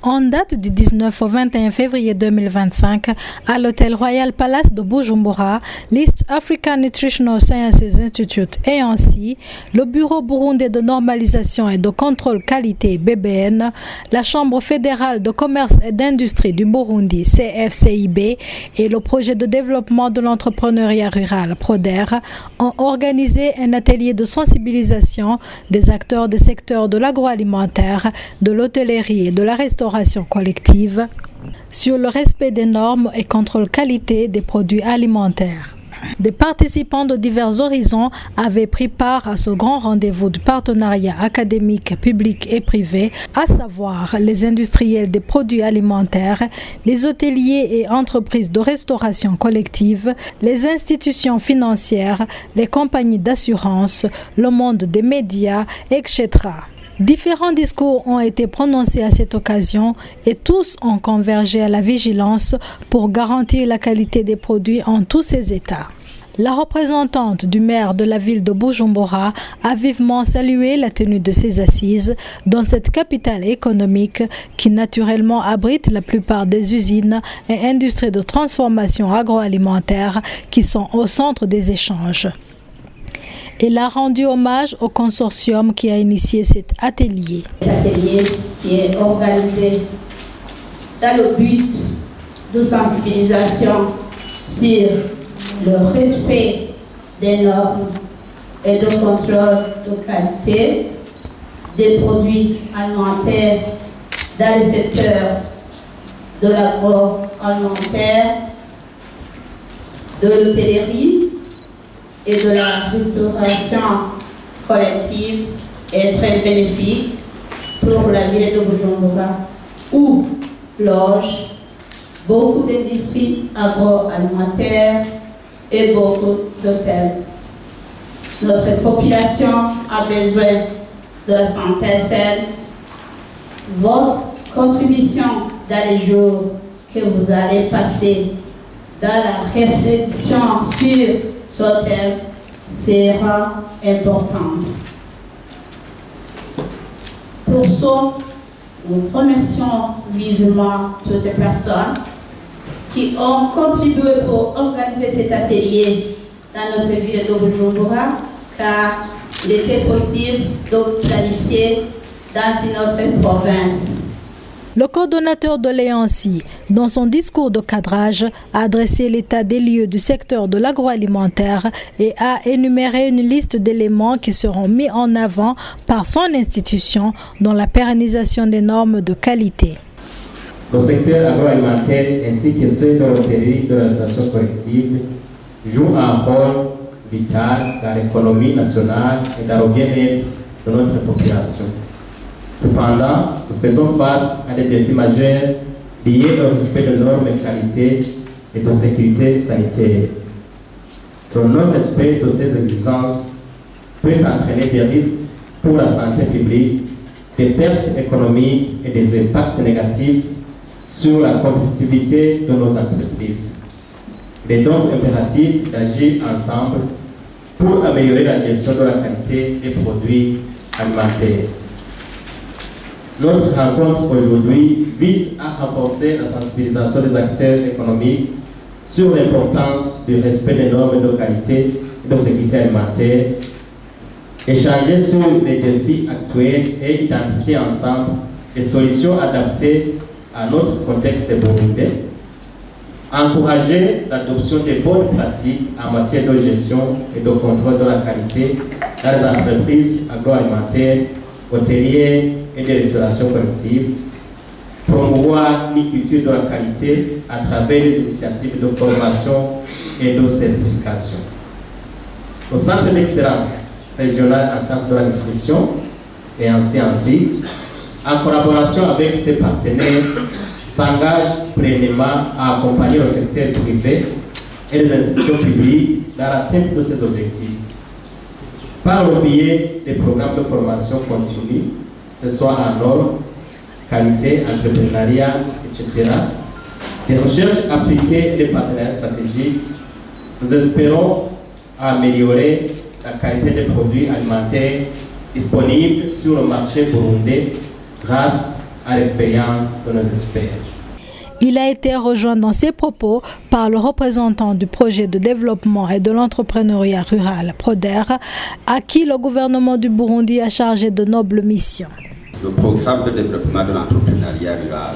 En date du 19 au 21 février 2025, à l'Hôtel Royal Palace de Bujumbura, l'East African Nutritional Sciences Institute et ainsi le Bureau burundais de normalisation et de contrôle qualité BBN, la Chambre fédérale de commerce et d'industrie du Burundi CFCIB et le projet de développement de l'entrepreneuriat rural PRODER ont organisé un atelier de sensibilisation des acteurs des secteurs de l'agroalimentaire, de l'hôtellerie et de la restauration collective sur le respect des normes et contrôle qualité des produits alimentaires. Des participants de divers horizons avaient pris part à ce grand rendez-vous du partenariat académique, public et privé, à savoir les industriels des produits alimentaires, les hôteliers et entreprises de restauration collective, les institutions financières, les compagnies d'assurance, le monde des médias, etc. Différents discours ont été prononcés à cette occasion et tous ont convergé à la vigilance pour garantir la qualité des produits en tous ses états. La représentante du maire de la ville de Bujumbura a vivement salué la tenue de ces assises dans cette capitale économique qui naturellement abrite la plupart des usines et industries de transformation agroalimentaire qui sont au centre des échanges. Il a rendu hommage au consortium qui a initié cet atelier. Cet atelier qui est organisé dans le but de sensibilisation sur le respect des normes et de contrôle de qualité des produits alimentaires dans le secteur de l'agroalimentaire, de l'hôtellerie et de la restauration collective est très bénéfique pour la ville de Bujumbura, où loge beaucoup d'industries agroalimentaires et beaucoup d'hôtels. Notre population a besoin de la santé saine. Votre contribution dans les jours que vous allez passer dans la réflexion sur ce thème sera importante. Pour ce, nous remercions vivement toutes les personnes qui ont contribué pour organiser cet atelier dans notre ville de Bujumbura, car il était possible de planifier dans une autre province. Le coordonnateur de l'EANSI, dans son discours de cadrage, a adressé l'état des lieux du secteur de l'agroalimentaire et a énuméré une liste d'éléments qui seront mis en avant par son institution dans la pérennisation des normes de qualité. Le secteur agroalimentaire ainsi que ceux de l'hôtellerie de la restauration collective jouent un rôle vital dans l'économie nationale et dans le bien-être de notre population. Cependant, nous faisons face à des défis majeurs liés au respect de normes de qualité et de sécurité sanitaire. Le non-respect de ces exigences peut entraîner des risques pour la santé publique, des pertes économiques et des impacts négatifs sur la compétitivité de nos entreprises. Il est donc impératif d'agir ensemble pour améliorer la gestion de la qualité des produits alimentaires. Notre rencontre aujourd'hui vise à renforcer la sensibilisation des acteurs économiques sur l'importance du respect des normes de qualité et de sécurité alimentaire, échanger sur les défis actuels et identifier ensemble des solutions adaptées à notre contexte burundais, encourager l'adoption des bonnes pratiques en matière de gestion et de contrôle de la qualité dans les entreprises agroalimentaires, hôtelières et de restauration collective, promouvoir une culture de la qualité à travers les initiatives de formation et de certification. Le Centre d'excellence régional en sciences de la nutrition et en CNC, en collaboration avec ses partenaires, s'engage pleinement à accompagner le secteur privé et les institutions publiques dans l'atteinte de ces objectifs, par le biais des programmes de formation continue, que ce soit en normes, qualité, entrepreneuriat, etc., des recherches appliquées et des partenariats stratégiques. Nous espérons améliorer la qualité des produits alimentaires disponibles sur le marché burundais grâce à l'expérience de nos experts. Il a été rejoint dans ses propos par le représentant du projet de développement et de l'entrepreneuriat rural, PRODER, à qui le gouvernement du Burundi a chargé de nobles missions. Le programme de développement de l'entrepreneuriat rural,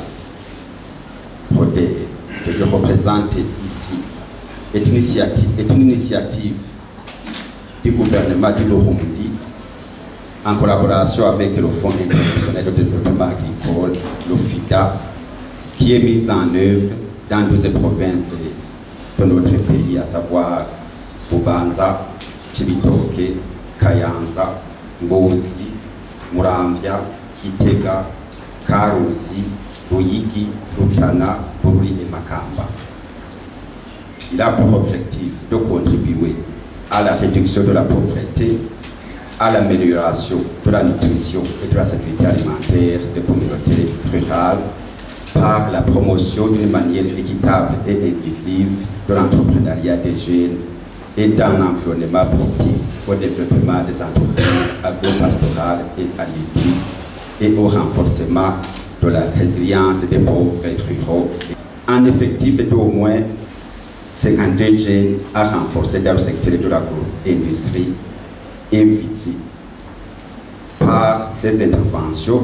PRODER, que je représente ici, est une initiative du gouvernement du Burundi en collaboration avec le Fonds international de développement agricole, le FIDA, qui est mise en œuvre dans 12 provinces de notre pays, à savoir Bubanza, Chibitoke, Kayanza, Ngozi, Muramvya, Kitega, Karuzi, Ruyigi, Rutana, Bururi et Makamba. Il a pour objectif de contribuer à la réduction de la pauvreté, à l'amélioration de la nutrition et de la sécurité alimentaire des communautés rurales, par la promotion d'une manière équitable et inclusive de l'entrepreneuriat des jeunes et d'un environnement propice au développement des entreprises agro-pastorales et halieutiques et au renforcement de la résilience des pauvres ruraux. Un effectif d'au moins 52 jeunes à renforcer dans le secteur de l'agro-industrie et visé. Par ces interventions,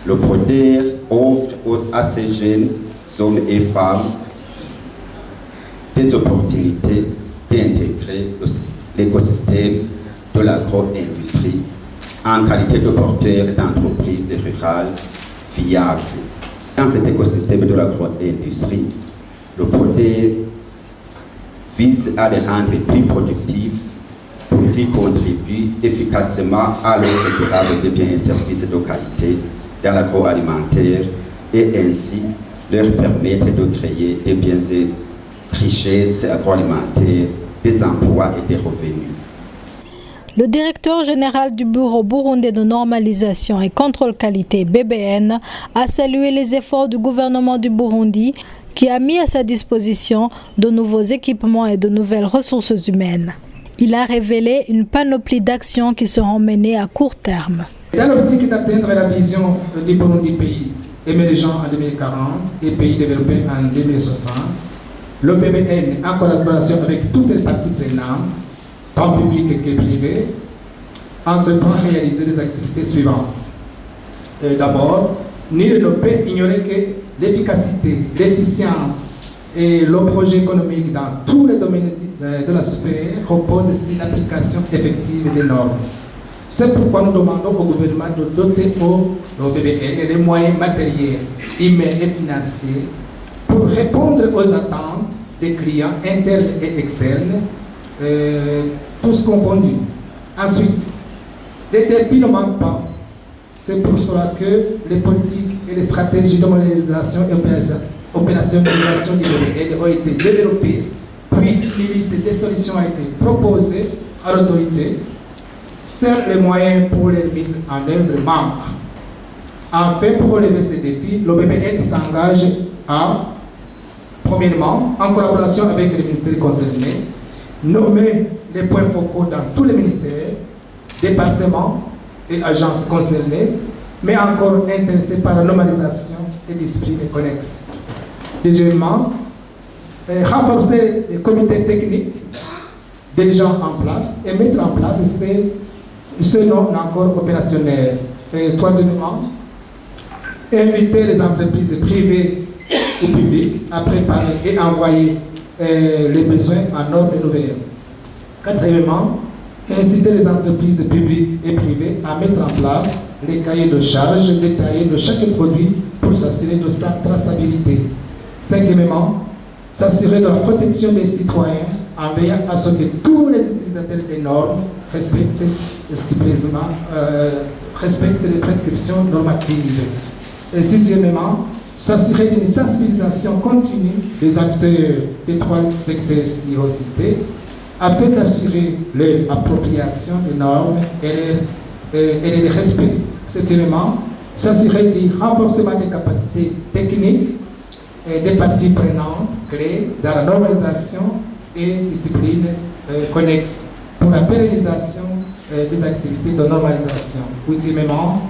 le PRODER offre à ces jeunes hommes et femmes des opportunités d'intégrer l'écosystème de l'agro-industrie en qualité de porteur d'entreprises rurales fiables. Dans cet écosystème de l'agro-industrie, le PRODER vise à les rendre plus productifs pour qu'ils contribuent efficacement à l'offre durable de biens et services de qualité dans l'agroalimentaire et ainsi leur permettre de créer des biens et richesses agroalimentaires, des emplois et des revenus. Le directeur général du Bureau burundais de normalisation et contrôle qualité BBN a salué les efforts du gouvernement du Burundi qui a mis à sa disposition de nouveaux équipements et de nouvelles ressources humaines. Il a révélé une panoplie d'actions qui seront menées à court terme. Dans l'optique d'atteindre la vision du Burundi pays émergent en 2040 et pays développé en 2060, le BBN, en collaboration avec toutes les parties prenantes, tant publiques que privées, entreprend à réaliser des activités suivantes. D'abord, nul ne peut ignorer que l'efficacité, l'efficience et le projet économique dans tous les domaines de la sphère reposent sur l'application effective des normes. C'est pourquoi nous demandons au gouvernement de doter au BBN les moyens matériels, humains et financiers pour répondre aux attentes des clients internes et externes, tous confondus. Ensuite, les défis ne manquent pas. C'est pour cela que les politiques et les stratégies de modernisation et opérationnalisation du BBN ont été développées, puis une liste des solutions a été proposée à l'autorité. Seuls les moyens pour les mises en œuvre manquent. Enfin, pour relever ces défis, le BBN s'engage à, premièrement, en collaboration avec les ministères concernés, nommer les points focaux dans tous les ministères, départements et agences concernées, mais encore intéressés par la normalisation et disciplines connexes. Deuxièmement, renforcer les comités techniques déjà en place et mettre en place ce non encore opérationnel. Et troisièmement, inviter les entreprises privées ou publiques à préparer et envoyer les besoins en normes nouvelles. Quatrièmement, inciter les entreprises publiques et privées à mettre en place les cahiers de charges détaillés de chaque produit pour s'assurer de sa traçabilité. Cinquièmement, s'assurer de la protection des citoyens en veillant à ce que tous les utilisateurs des normes respectent les prescriptions normatives. Et sixièmement, s'assurer d'une sensibilisation continue des acteurs des trois secteurs cités afin d'assurer leur appropriation des normes et leur respect. Septièmement, s'assurer du renforcement des capacités techniques et des parties prenantes clés dans la normalisation et disciplines connexes pour la pérennisation des activités de normalisation. Ultimement,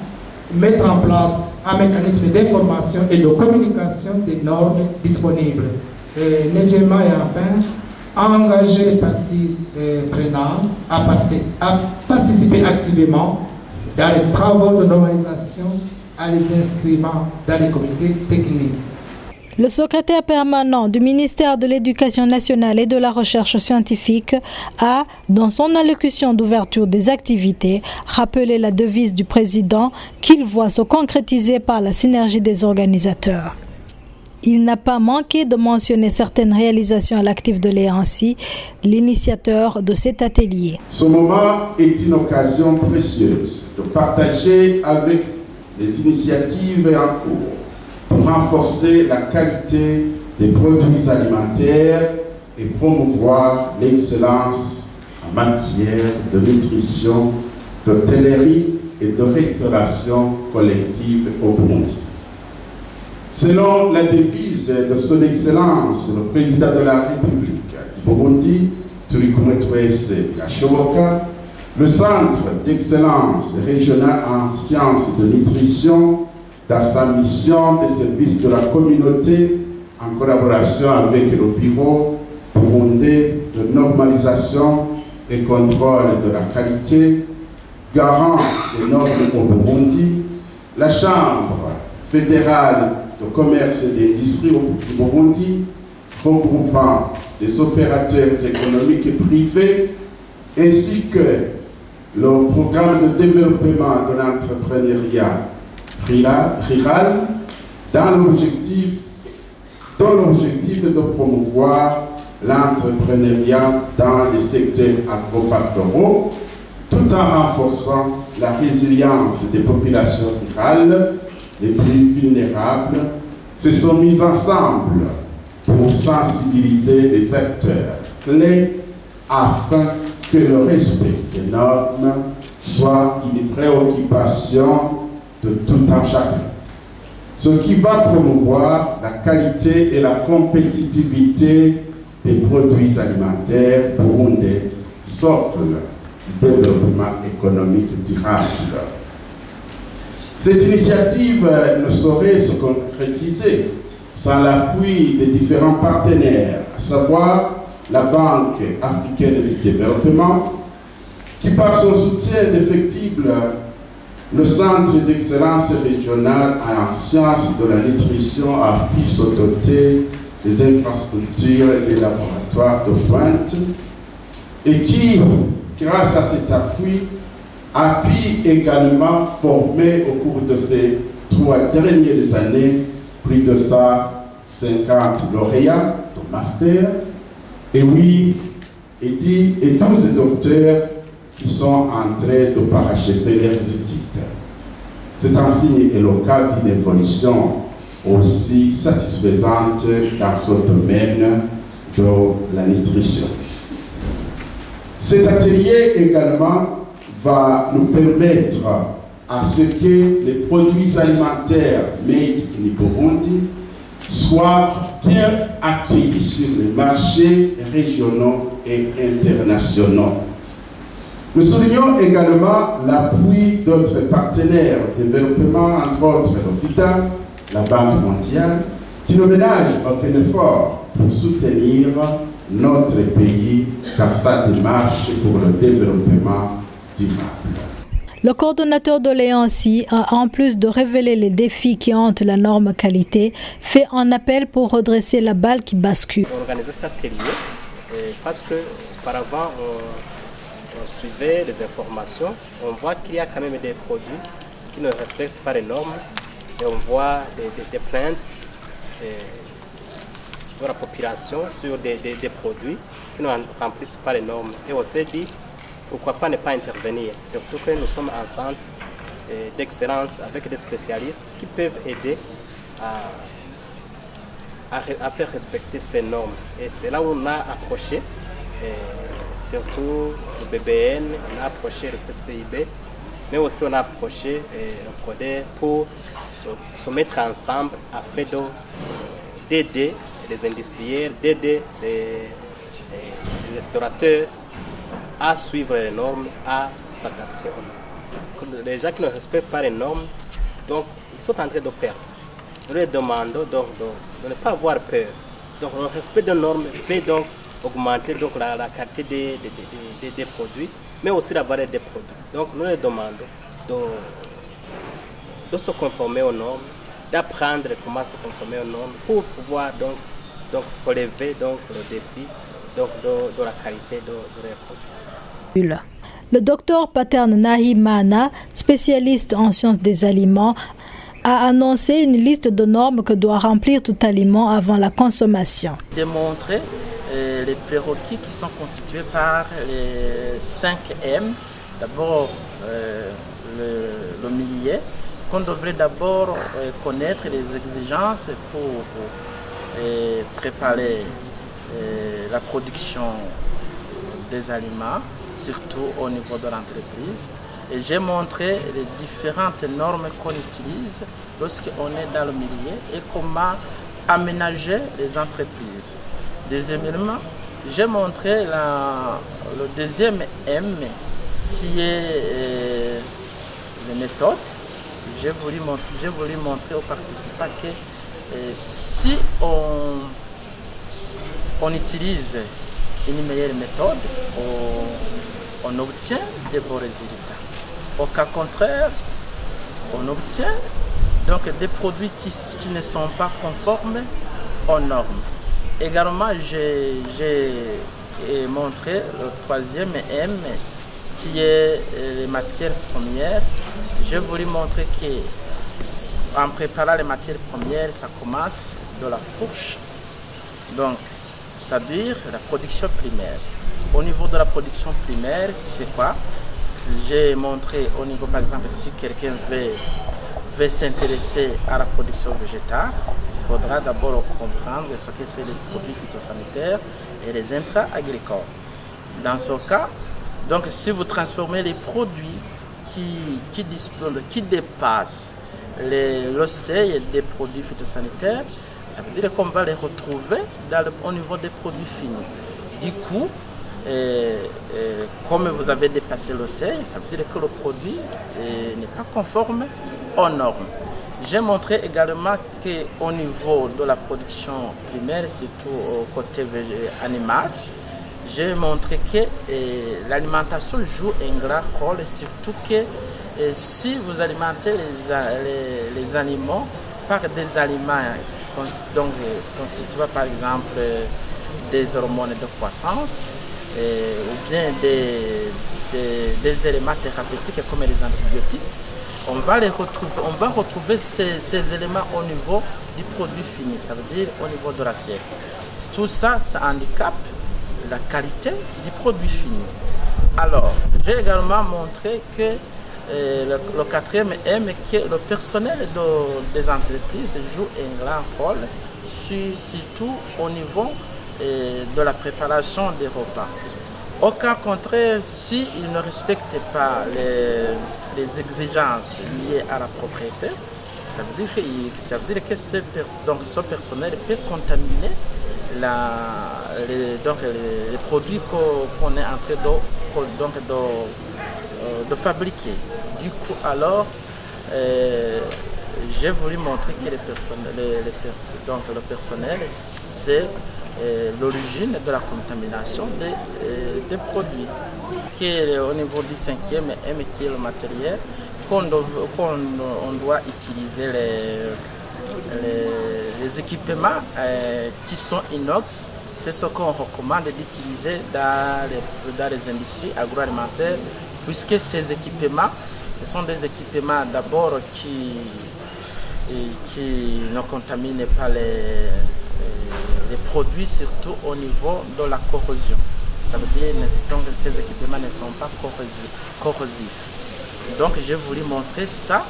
mettre en place un mécanisme d'information et de communication des normes disponibles. Et neuvièmement et enfin, engager les parties prenantes à participer activement dans les travaux de normalisation en les inscrivant dans les comités techniques. Le secrétaire permanent du ministère de l'Éducation nationale et de la recherche scientifique a, dans son allocution d'ouverture des activités, rappelé la devise du président qu'il voit se concrétiser par la synergie des organisateurs. Il n'a pas manqué de mentionner certaines réalisations à l'actif de l'EANSI, l'initiateur de cet atelier. Ce moment est une occasion précieuse de partager avec les initiatives en cours pour renforcer la qualité des produits alimentaires et promouvoir l'excellence en matière de nutrition, d'hôtellerie et de restauration collective au Burundi. Selon la devise de son Excellence, le Président de la République du Burundi, Turikumwe Twese Gashoboka, le Centre d'excellence régional en sciences de nutrition, dans sa mission de service de la communauté, en collaboration avec le Bureau burundais de normalisation et contrôle de la qualité, garant des normes au Burundi, la Chambre fédérale de commerce et d'industrie du Burundi, regroupant des opérateurs économiques et privés, ainsi que le programme de développement de l'entrepreneuriat rural, dans l'objectif de promouvoir l'entrepreneuriat dans les secteurs agro-pastoraux, tout en renforçant la résilience des populations rurales les plus vulnérables, se sont mis ensemble pour sensibiliser les acteurs clés afin que le respect des normes soit une préoccupation de tout un chacun. Ce qui va promouvoir la qualité et la compétitivité des produits alimentaires burundais, socle du développement économique durable. Cette initiative ne saurait se concrétiser sans l'appui des différents partenaires, à savoir la Banque africaine du développement, qui par son soutien indéfectible, le Centre d'excellence régional en sciences de la nutrition a pu se doter des infrastructures et des laboratoires de pointe, et qui, grâce à cet appui, a pu également former au cours de ces 3 dernières années plus de 150 lauréats de master et 12 docteurs qui sont en train de parachever leurs études. C'est un signe éloquent d'une évolution aussi satisfaisante dans ce domaine de la nutrition. Cet atelier également va nous permettre à ce que les produits alimentaires made in Burundi soient bien accueillis sur les marchés régionaux et internationaux. Nous soulignons également l'appui d'autres partenaires de développement, entre autres le FIDA, la Banque mondiale, qui ne ménage aucun effort pour soutenir notre pays dans sa démarche pour le développement durable. Le coordonnateur de l'EANSI a, en plus de révéler les défis qui hantent la norme qualité, fait un appel pour redresser la balle qui bascule. Organiser cet atelier parce que par avant on suivait les informations, on voit qu'il y a quand même des produits qui ne respectent pas les normes et on voit des plaintes de la population sur des produits qui ne remplissent pas les normes. Et on s'est dit, pourquoi pas ne pas intervenir, surtout que nous sommes un centre d'excellence avec des spécialistes qui peuvent aider à faire respecter ces normes. Et c'est là où on a approché, surtout le BBN, on a approché le CFCIB, mais aussi on a approché le PRODER pour se mettre ensemble afin d'aider les industriels, d'aider les restaurateurs à suivre les normes, à s'adapter aux normes. Les gens qui ne respectent pas les normes, Donc, ils sont en train de perdre. Nous leur demandons donc de ne pas avoir peur. Donc, le respect des normes fait donc augmenter donc, la qualité des produits, mais aussi la valeur des produits. Donc, nous leur demandons de se conformer aux normes, d'apprendre comment se conformer aux normes pour pouvoir donc relever donc, le défi donc, de la qualité de leurs produits. Le docteur Paterne Nahimana, spécialiste en sciences des aliments, a annoncé une liste de normes que doit remplir tout aliment avant la consommation. Démontrer les prérequis qui sont constitués par les 5 M. D'abord, le millet, qu'on devrait d'abord connaître les exigences pour préparer la production des aliments, surtout au niveau de l'entreprise. Et j'ai montré les différentes normes qu'on utilise lorsqu'on est dans le milieu et comment aménager les entreprises. Deuxièmement, j'ai montré le deuxième M qui est les méthodes. J'ai voulu montrer aux participants que si on utilise une meilleure méthode, on obtient de bons résultats. Au cas contraire, on obtient donc des produits qui ne sont pas conformes aux normes. Également, j'ai montré le troisième M qui est les matières premières. J'ai voulu montrer qu'en préparant les matières premières, ça commence de la fourche. Donc, c'est-à-dire la production primaire. Au niveau de la production primaire, c'est quoi? J'ai montré au niveau, par exemple, si quelqu'un veut s'intéresser à la production végétale, il faudra d'abord comprendre ce que c'est les produits phytosanitaires et les intrants agricoles. Dans ce cas, donc, si vous transformez les produits qui dépassent le seuil des produits phytosanitaires, ça veut dire qu'on va les retrouver au niveau des produits finis. Du coup, comme vous avez dépassé le seuil, ça veut dire que le produit n'est pas conforme aux normes. J'ai montré également qu'au niveau de la production primaire, surtout au côté animal, j'ai montré que l'alimentation joue un grand rôle, surtout que si vous alimentez les animaux par des aliments constitués par exemple des hormones de croissance ou bien des éléments thérapeutiques comme les antibiotiques, on va retrouver ces éléments au niveau du produit fini, ça veut dire au niveau de l'assiette. Tout ça, ça handicape la qualité du produit fini. Alors, j'ai également montré que le quatrième M, que le personnel des entreprises joue un grand rôle, surtout au niveau de la préparation des repas. Au cas contraire, s'ils ne respectent pas les exigences liées à la propriété, ça veut dire que ce personnel peut contaminer les produits qu'on est en train de fabriquer. Du coup, alors, j'ai voulu montrer que le personnel, c'est l'origine de la contamination des produits. Au niveau du 5e M, qui est le matériel, qu'on doit utiliser les équipements qui sont inox. C'est ce qu'on recommande d'utiliser dans les industries agroalimentaires, puisque ces équipements, ce sont des équipements d'abord qui ne contaminent pas les produits, surtout au niveau de la corrosion. Ça veut dire que ces équipements ne sont pas corrosifs. Donc j'ai voulu montrer ça.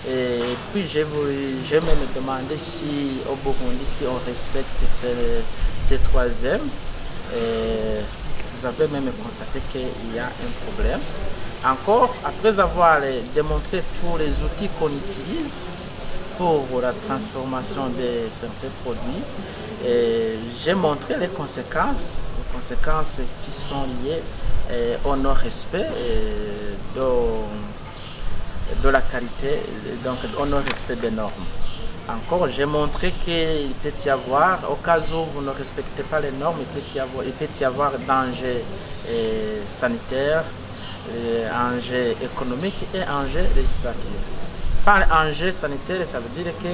Et puis j'ai même demandé si au Burundi, si on respecte ces troisièmes. Vous avez même constaté qu'il y a un problème. Encore, après avoir démontré tous les outils qu'on utilise pour la transformation de certains produits, j'ai montré les conséquences qui sont liées au non-respect de la qualité, donc au non-respect des normes. Encore, j'ai montré qu'il peut y avoir, au cas où vous ne respectez pas les normes, il peut y avoir danger sanitaire, enjeux économiques et enjeux législatifs. Par enjeu sanitaire, ça veut dire que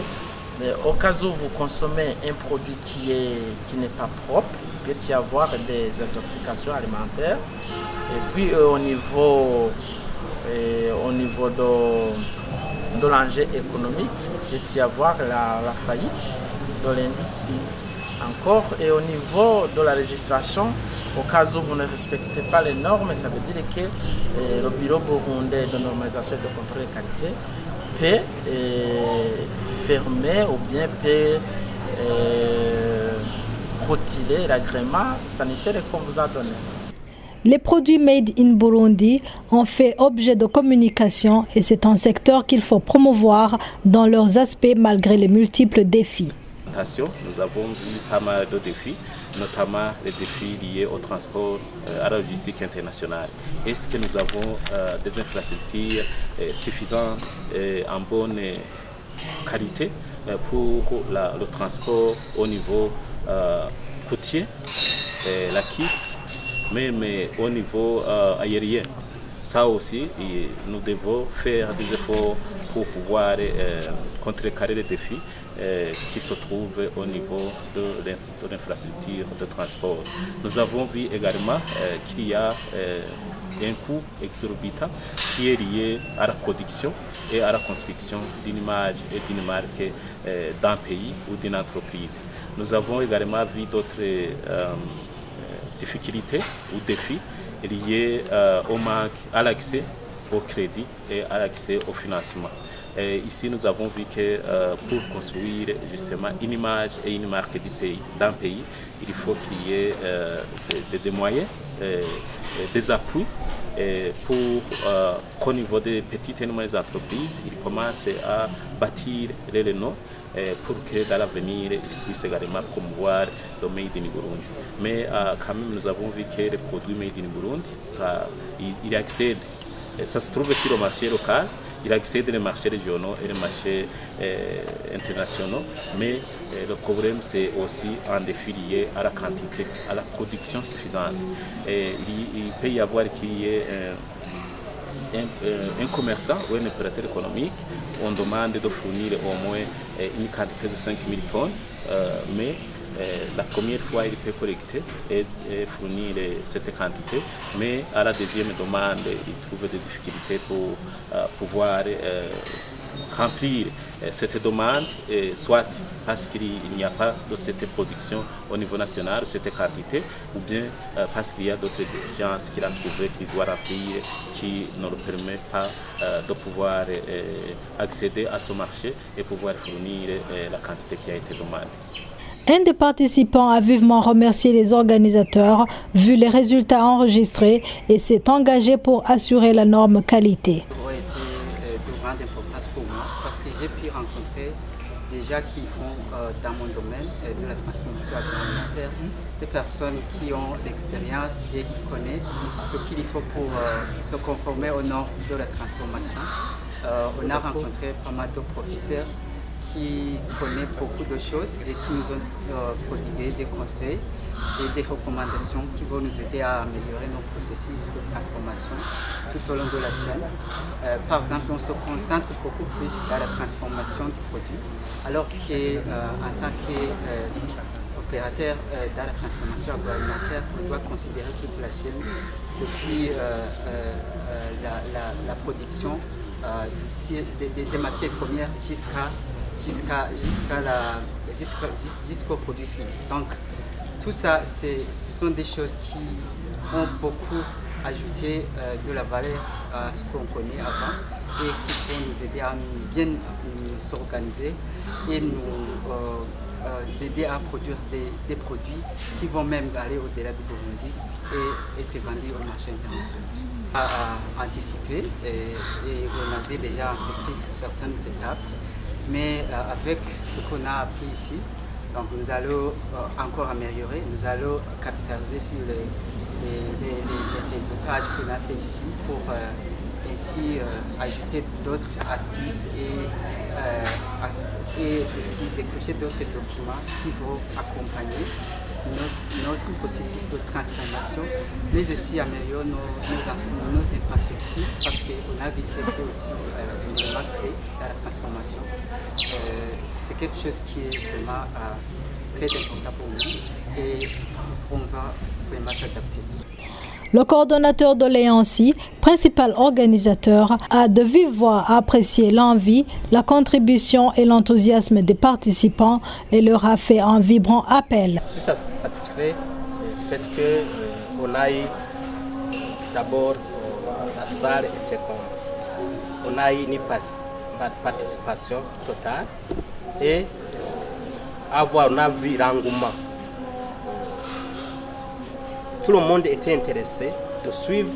au cas où vous consommez un produit qui n'est pas propre, il peut y avoir des intoxications alimentaires. Et puis au niveau de l'enjeu économique, il peut y avoir la faillite de l'industrie. Encore, et au niveau de la législation, au cas où vous ne respectez pas les normes, ça veut dire que le Bureau burundais de normalisation et de contrôle de qualité peut fermer ou bien peut retirer l'agrément sanitaire qu'on vous a donné. Les produits made in Burundi ont fait objet de communication et c'est un secteur qu'il faut promouvoir dans leurs aspects malgré les multiples défis. Nous avons vu pas mal de défis, notamment les défis liés au transport, à la logistique internationale. Est-ce que nous avons des infrastructures suffisantes et en bonne qualité pour le transport au niveau côtier, la piste, même au niveau aérien? Ça aussi, nous devons faire des efforts pour pouvoir contrecarrer les défis qui se trouvent au niveau de l'infrastructure de transport. Nous avons vu également qu'il y a un coût exorbitant qui est lié à la production et à la construction d'une image et d'une marque d'un pays ou d'une entreprise. Nous avons également vu d'autres difficultés ou défis liés au manque à l'accès au crédit et à l'accès au financement. Et ici, nous avons vu que pour construire justement une image et une marque d'un pays, il faut qu'il y ait des moyens, des appuis pour qu'au niveau des petites et moyennes entreprises, ils commencent à bâtir les noms pour que dans l'avenir, ils puissent également promouvoir le Made in Burundi. Mais quand même, nous avons vu que les produits Made in Burundi, ils accèdent. Ça se trouve sur le marché local, il accède les marchés régionaux et les marchés internationaux, mais le problème c'est aussi un défi lié à la quantité, à la production suffisante. Et il peut y avoir qu'il y ait un commerçant ou un opérateur économique, on demande de fournir au moins une quantité de 5000 tonnes, mais la première fois, il peut collecter et fournir cette quantité, mais à la deuxième demande, il trouve des difficultés pour pouvoir remplir cette demande, soit parce qu'il n'y a pas de cette production au niveau national, cette quantité, ou bien parce qu'il y a d'autres exigences qu'il a trouvées qu'il doit remplir qui ne le permettent pas de pouvoir accéder à ce marché et pouvoir fournir la quantité qui a été demandée. Un des participants a vivement remercié les organisateurs vu les résultats enregistrés et s'est engagé pour assurer la norme qualité. Ça a été de grande importance pour moi parce que j'ai pu rencontrer des gens qui font dans mon domaine de la transformation agroalimentaire des personnes qui ont l'expérience et qui connaissent ce qu'il faut pour se conformer aux normes de la transformation. On a rencontré pas mal de professeurs qui connaissent beaucoup de choses et qui nous ont prodigué des conseils et des recommandations qui vont nous aider à améliorer nos processus de transformation tout au long de la chaîne. Par exemple, on se concentre beaucoup plus dans la transformation du produit, alors qu'en tant qu'opérateur dans la transformation agroalimentaire, on doit considérer toute la chaîne depuis la production des matières premières jusqu'au produit fini. Donc tout ça, ce sont des choses qui ont beaucoup ajouté de la valeur à ce qu'on connaît avant et qui vont nous aider à bien s'organiser et nous aider à produire des produits qui vont même aller au-delà du Burundi et être vendus au marché international. À anticiper et on avait déjà entrepris certaines étapes. Mais avec ce qu'on a appris ici, donc nous allons encore améliorer, nous allons capitaliser sur les otages qu'on a fait ici pour ainsi ajouter d'autres astuces et aussi décrocher d'autres documents qui vont accompagner notre processus de transformation, mais aussi améliorer nos infrastructures, parce qu'on a vu que c'est aussi un élément clé dans la transformation. C'est quelque chose qui est vraiment très important pour nous et on va vraiment s'adapter. Le coordonnateur de l'EANSI, principal organisateur, a de vive voix apprécié l'envie, la contribution et l'enthousiasme des participants et leur a fait un vibrant appel. Je suis satisfait du fait qu'on a eu d'abord la salle était comme on a eu une participation totale et on a vu l'engouement. Tout le monde était intéressé de suivre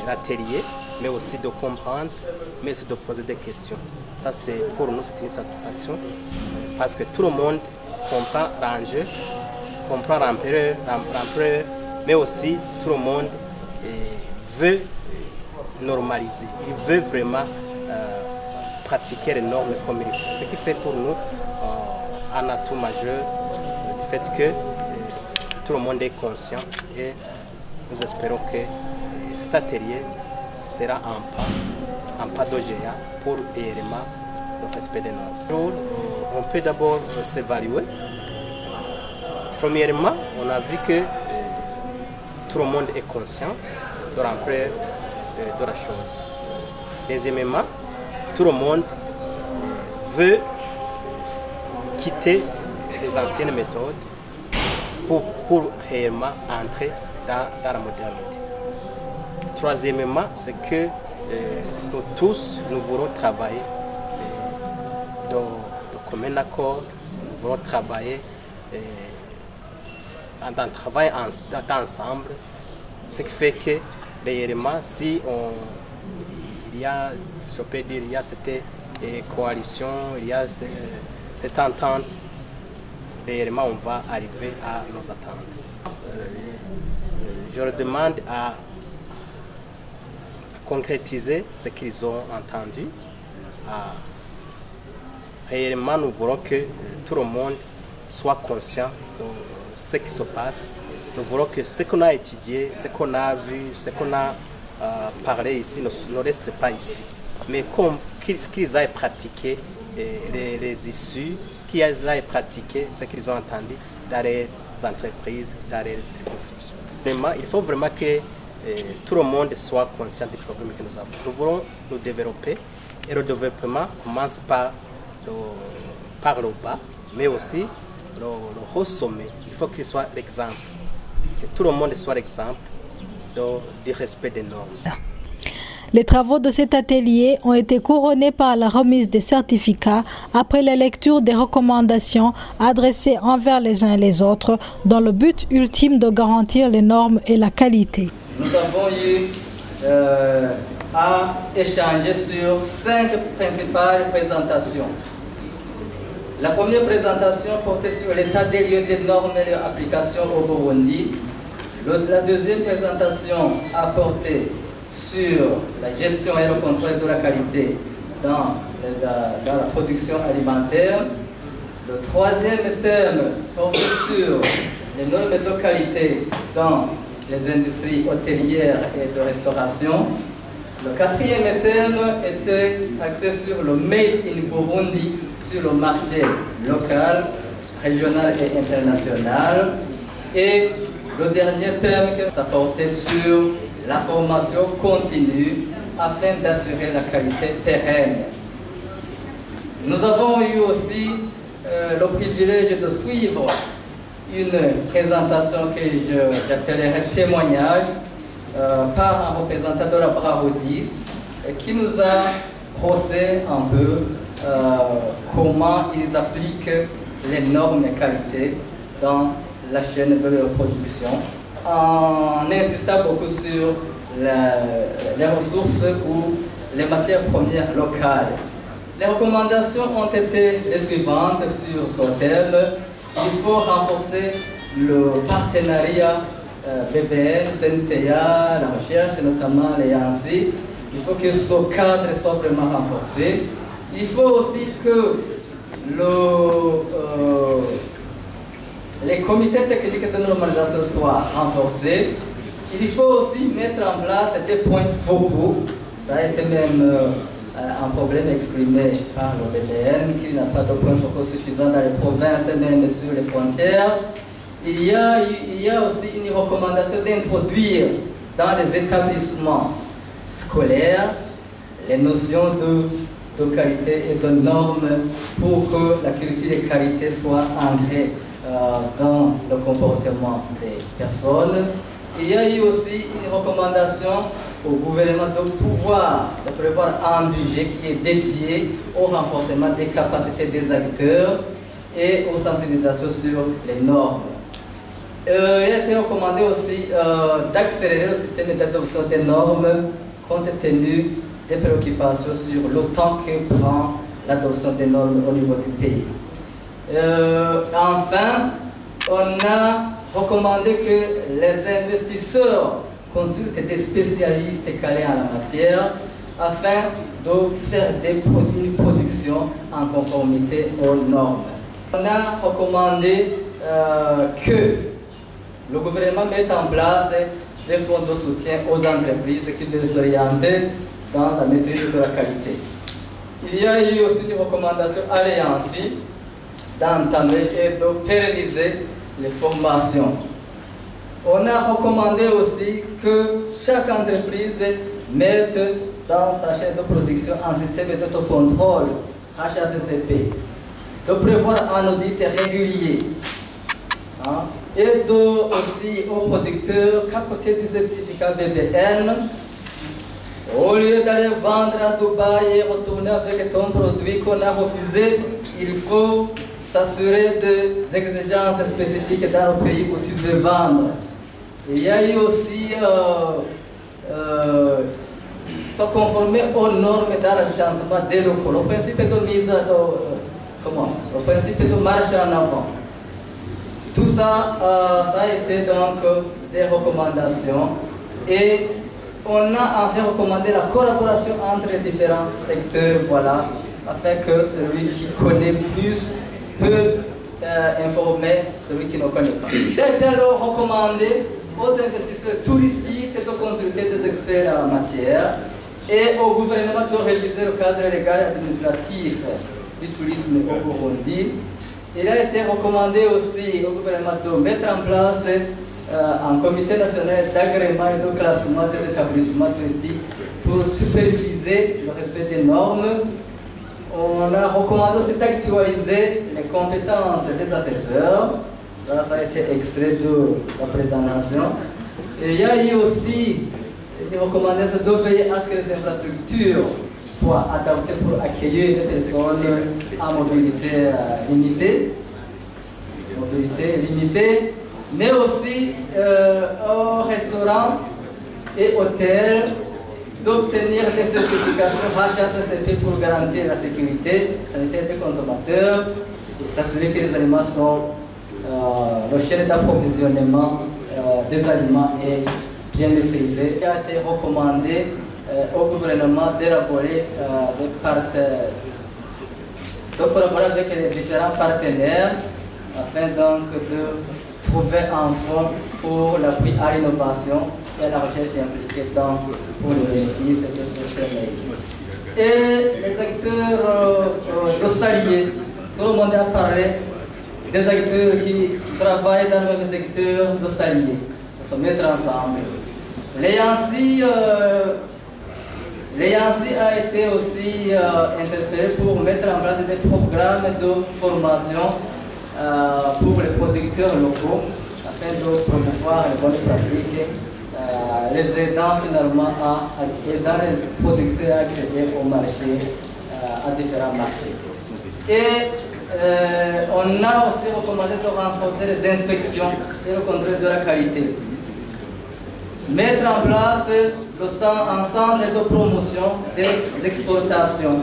l'atelier, mais aussi de comprendre, mais aussi de poser des questions. Ça, c'est pour nous, c'est une satisfaction, parce que tout le monde comprend l'enjeu, comprend l'ampleur, mais aussi tout le monde veut normaliser. Il veut vraiment pratiquer les normes comme il faut. Ce qui fait pour nous un atout majeur du fait que tout le monde est conscient et nous espérons que cet atelier sera un pas de géant pour réellement le respect des normes. On peut d'abord s'évaluer. Premièrement, on a vu que tout le monde est conscient de l'ampleur de la chose. Deuxièmement, tout le monde veut quitter les anciennes méthodes pour réellement entrer dans la modernité. Troisièmement, c'est que nous tous, nous voulons travailler de commun accord, nous voulons travailler ensemble, ce qui fait que réellement, si il y a, je peux dire, il y a cette coalition, il y a cette entente, réellement on va arriver à nos attentes. Je leur demande à concrétiser ce qu'ils ont entendu. Réellement, nous voulons que tout le monde soit conscient de ce qui se passe. Nous voulons que ce qu'on a étudié, ce qu'on a vu, ce qu'on a parlé ici ne reste pas ici. Mais qu'ils aient pratiqué les issues, qu'ils aient pratiqué ce qu'ils ont entendu dans les entreprises, dans les circonscriptions. Vraiment, il faut vraiment que tout le monde soit conscient des problèmes que nous avons. Nous voulons nous développer et le développement commence par le bas, mais aussi le haut sommet. Il faut qu'il soit l'exemple, que tout le monde soit l'exemple du respect des normes. Les travaux de cet atelier ont été couronnés par la remise des certificats après la lecture des recommandations adressées envers les uns et les autres dans le but ultime de garantir les normes et la qualité. Nous avons eu à échanger sur 5 principales présentations. La première présentation portait sur l'état des lieux des normes et leur application au Burundi. La deuxième présentation a porté sur la gestion et le contrôle de la qualité dans la production alimentaire. Le troisième thème portait sur les normes de qualité dans les industries hôtelières et de restauration. Le quatrième thème était axé sur le Made in Burundi, sur le marché local, régional et international. Et le dernier thème, ça portait sur la formation continue afin d'assurer la qualité pérenne. Nous avons eu aussi le privilège de suivre une présentation que j'appellerai témoignage par un représentant de la Braroudi qui nous a brossé un peu comment ils appliquent les normes de qualité dans la chaîne de leur production, en insistant beaucoup sur les ressources ou les matières premières locales. Les recommandations ont été les suivantes sur ce thème. Il faut renforcer le partenariat BBN, CNTA, la recherche, notamment les ANSI. Il faut que ce cadre soit vraiment renforcé. Il faut aussi que les comités techniques de normalisation soient renforcés. Il faut aussi mettre en place des points focaux. Ça a été même un problème exprimé par l'OBDN, qu'il n'a pas de points focaux suffisants dans les provinces et même sur les frontières. Il y a aussi une recommandation d'introduire dans les établissements scolaires les notions de qualité et de normes pour que la culture de qualité soit ancrée dans le comportement des personnes. Il y a eu aussi une recommandation au gouvernement de prévoir un budget qui est dédié au renforcement des capacités des acteurs et aux sensibilisations sur les normes. Il a été recommandé aussi d'accélérer le système d'adoption des normes compte tenu des préoccupations sur le temps que prend l'adoption des normes au niveau du pays. Enfin, on a recommandé que les investisseurs consultent des spécialistes calés en la matière afin de faire une production en conformité aux normes. On a recommandé que le gouvernement mette en place des fonds de soutien aux entreprises qui doivent s'orienter dans la maîtrise de la qualité. Il y a eu aussi une recommandation à l'Alliance d'entamer et de pérenniser les formations. On a recommandé aussi que chaque entreprise mette dans sa chaîne de production un système d'autocontrôle HACCP, de prévoir un audit régulier et aussi aux producteurs qu'à côté du certificat BBN, au lieu d'aller vendre à Dubaï et retourner avec ton produit qu'on a refusé, il faut s'assurer des exigences spécifiques dans le pays où tu veux vendre. Il y a eu aussi se conformer aux normes d'agencement des locaux, le principe de mise le principe de marche en avant. Tout ça, ça a été donc des recommandations et on a enfin recommandé la collaboration entre les différents secteurs, voilà, afin que celui qui connaît plus peut informer celui qui ne connaît pas. Il a été alors recommandé aux investisseurs touristiques de consulter des experts en la matière et au gouvernement de réviser le cadre légal et administratif du tourisme au Burundi. Il a été recommandé aussi au gouvernement de mettre en place un comité national d'agrément et de classement des établissements touristiques pour superviser le respect des normes. On a recommandé aussi d'actualiser les compétences des assesseurs. Ça a été extrait de la présentation. Et il y a eu aussi des recommandations de veiller à ce que les infrastructures soient adaptées pour accueillir des personnes à mobilité limitée, mais aussi aux restaurants et hôtels d'obtenir des certifications HACCP pour garantir la sécurité sanitaire des consommateurs et s'assurer que les aliments sont le chaîne d'approvisionnement des aliments est bien maîtrisé. Il a été recommandé au gouvernement d'élaborer de collaborer avec les différents partenaires afin donc de trouver un fonds pour l'appui à l'innovation et à la recherche impliquée pour le bénéfice de ce système. Et les acteurs d'Ossalier, tout le monde a parlé des acteurs qui travaillent dans le même secteur d'Ossalier, de se mettre ensemble. L'EANSI a été aussi interpellé pour mettre en place des programmes de formation pour les producteurs locaux afin de promouvoir les bonnes pratiques, les aidant finalement à aider les producteurs à accéder au marché, à différents marchés. Et on a aussi recommandé de renforcer les inspections et le contrôle de la qualité. Mettre en place un centre de promotion des exportations